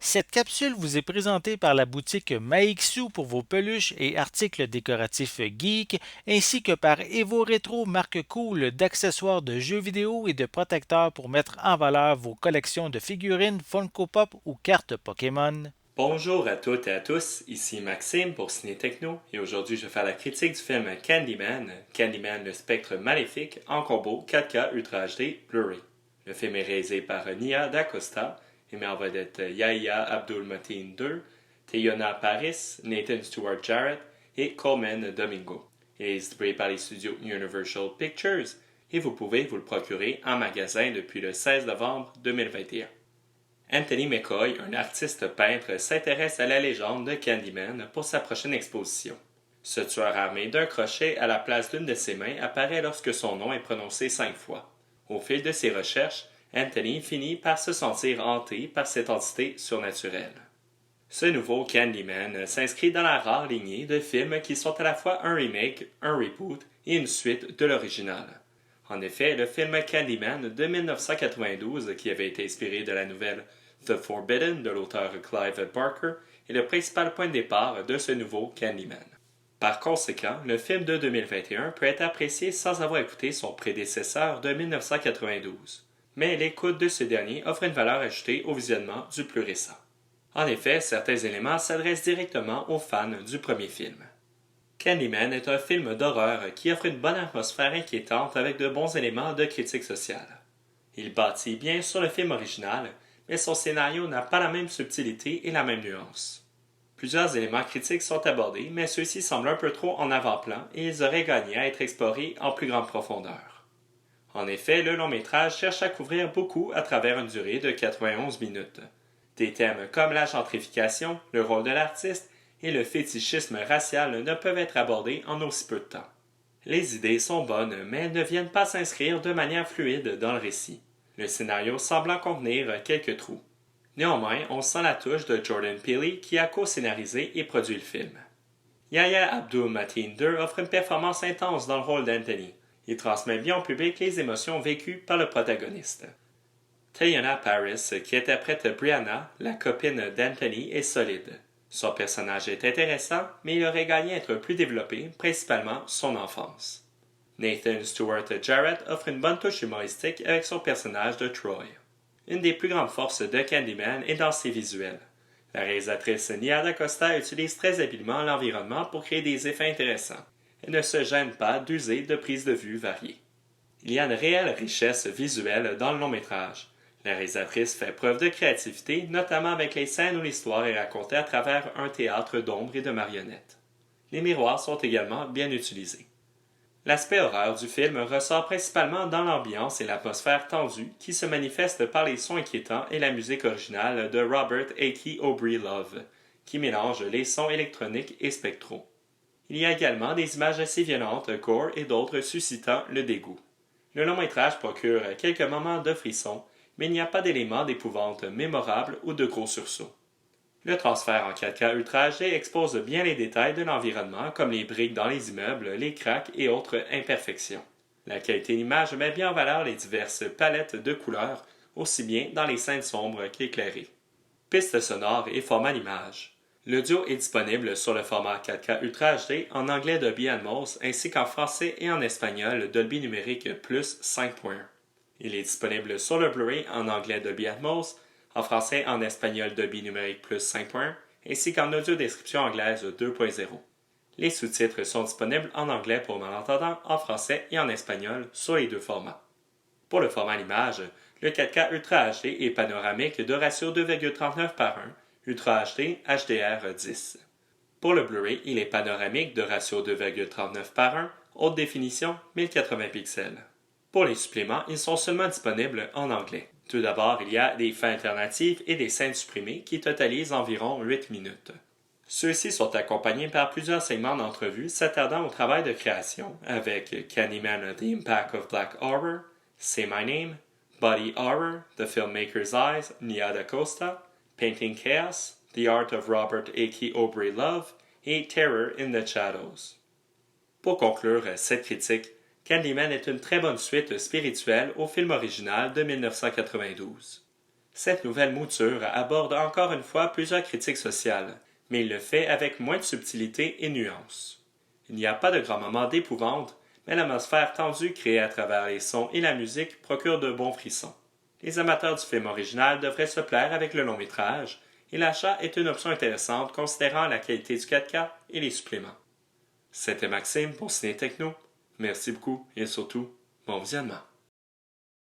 Cette capsule vous est présentée par la boutique Maixu pour vos peluches et articles décoratifs geek, ainsi que par Evo Retro, marque cool d'accessoires de jeux vidéo et de protecteurs pour mettre en valeur vos collections de figurines Funko Pop ou cartes Pokémon. Bonjour à toutes et à tous, ici Maxime pour Ciné Techno et aujourd'hui je vais faire la critique du film Candyman, Candyman le spectre maléfique en combo 4K Ultra HD Blu-ray. Le film est réalisé par Nia DaCosta et met en vedette Yahya Abdul-Mateen II, Teyona Paris, Nathan Stewart Jarrett et Coleman Domingo. Il est distribué par les studios Universal Pictures et vous pouvez vous le procurer en magasin depuis le 16 novembre 2021. Anthony McCoy, un artiste peintre, s'intéresse à la légende de Candyman pour sa prochaine exposition. Ce tueur armé d'un crochet à la place d'une de ses mains apparaît lorsque son nom est prononcé 5 fois. Au fil de ses recherches, Anthony finit par se sentir hanté par cette entité surnaturelle. Ce nouveau Candyman s'inscrit dans la rare lignée de films qui sont à la fois un remake, un reboot et une suite de l'original. En effet, le film Candyman de 1992, qui avait été inspiré de la nouvelle The Forbidden de l'auteur Clive Barker, est le principal point de départ de ce nouveau Candyman. Par conséquent, le film de 2021 peut être apprécié sans avoir écouté son prédécesseur de 1992, mais l'écoute de ce dernier offre une valeur ajoutée au visionnement du plus récent. En effet, certains éléments s'adressent directement aux fans du premier film. Candyman est un film d'horreur qui offre une bonne atmosphère inquiétante avec de bons éléments de critique sociale. Il bâtit bien sur le film original, mais son scénario n'a pas la même subtilité et la même nuance. Plusieurs éléments critiques sont abordés, mais ceux-ci semblent un peu trop en avant-plan et ils auraient gagné à être explorés en plus grande profondeur. En effet, le long-métrage cherche à couvrir beaucoup à travers une durée de 91 minutes. Des thèmes comme la gentrification, le rôle de l'artiste et le fétichisme racial ne peuvent être abordés en aussi peu de temps. Les idées sont bonnes, mais elles ne viennent pas s'inscrire de manière fluide dans le récit, le scénario semblant contenir quelques trous. Néanmoins, on sent la touche de Jordan Peele qui a co-scénarisé et produit le film. Yahya Abdul-Mateen II offre une performance intense dans le rôle d'Anthony. Il transmet bien au public les émotions vécues par le protagoniste. Teyona Paris, qui interprète Brianna, la copine d'Anthony, est solide. Son personnage est intéressant, mais il aurait gagné à être plus développé, principalement son enfance. Nathan Stewart Jarrett offre une bonne touche humoristique avec son personnage de Troy. Une des plus grandes forces de Candyman est dans ses visuels. La réalisatrice Nia DaCosta utilise très habilement l'environnement pour créer des effets intéressants. Elle ne se gêne pas d'user de prises de vue variées. Il y a une réelle richesse visuelle dans le long-métrage. La réalisatrice fait preuve de créativité, notamment avec les scènes où l'histoire est racontée à travers un théâtre d'ombres et de marionnettes. Les miroirs sont également bien utilisés. L'aspect horreur du film ressort principalement dans l'ambiance et l'atmosphère tendue qui se manifeste par les sons inquiétants et la musique originale de Robert Akey Aubrey Love, qui mélange les sons électroniques et spectraux. Il y a également des images assez violentes, gore et d'autres suscitant le dégoût. Le long-métrage procure quelques moments de frisson, mais il n'y a pas d'éléments d'épouvante mémorables ou de gros sursauts. Le transfert en 4K Ultra HD expose bien les détails de l'environnement comme les briques dans les immeubles, les cracks et autres imperfections. La qualité d'image met bien en valeur les diverses palettes de couleurs, aussi bien dans les scènes sombres qu'éclairées. Pistes sonores et format d'image. L'audio est disponible sur le format 4K Ultra HD en anglais Dolby Atmos ainsi qu'en français et en espagnol Dolby Numérique Plus 5.1. Il est disponible sur le Blu-ray en anglais Dolby Atmos, en français et en espagnol Dolby Numérique Plus 5.1, ainsi qu'en audio-description anglaise 2.0. Les sous-titres sont disponibles en anglais pour malentendants, en français et en espagnol sur les deux formats. Pour le format d'image, le 4K Ultra HD est panoramique de ratio 2,39 par 1, Ultra HD HDR10. Pour le Blu-ray, il est panoramique de ratio 2,39 par 1, haute définition 1080 pixels. Pour les suppléments, ils sont seulement disponibles en anglais. Tout d'abord, il y a des fins alternatives et des scènes supprimées qui totalisent environ 8 minutes. Ceux-ci sont accompagnés par plusieurs segments d'entrevue s'attardant au travail de création avec Candyman The Impact of Black Horror, Say My Name, Body Horror, The Filmmaker's Eyes, Nia DaCosta, Painting Chaos, The Art of Robert Akey Aubrey Love et Terror in the Shadows. Pour conclure cette critique, Candyman est une très bonne suite spirituelle au film original de 1992. Cette nouvelle mouture aborde encore une fois plusieurs critiques sociales, mais il le fait avec moins de subtilité et nuance. Il n'y a pas de grands moments d'épouvante, mais l'atmosphère tendue créée à travers les sons et la musique procure de bons frissons. Les amateurs du film original devraient se plaire avec le long métrage, et l'achat est une option intéressante considérant la qualité du 4K et les suppléments. C'était Maxime pour Ciné Techno. Merci beaucoup et surtout, bon visionnement.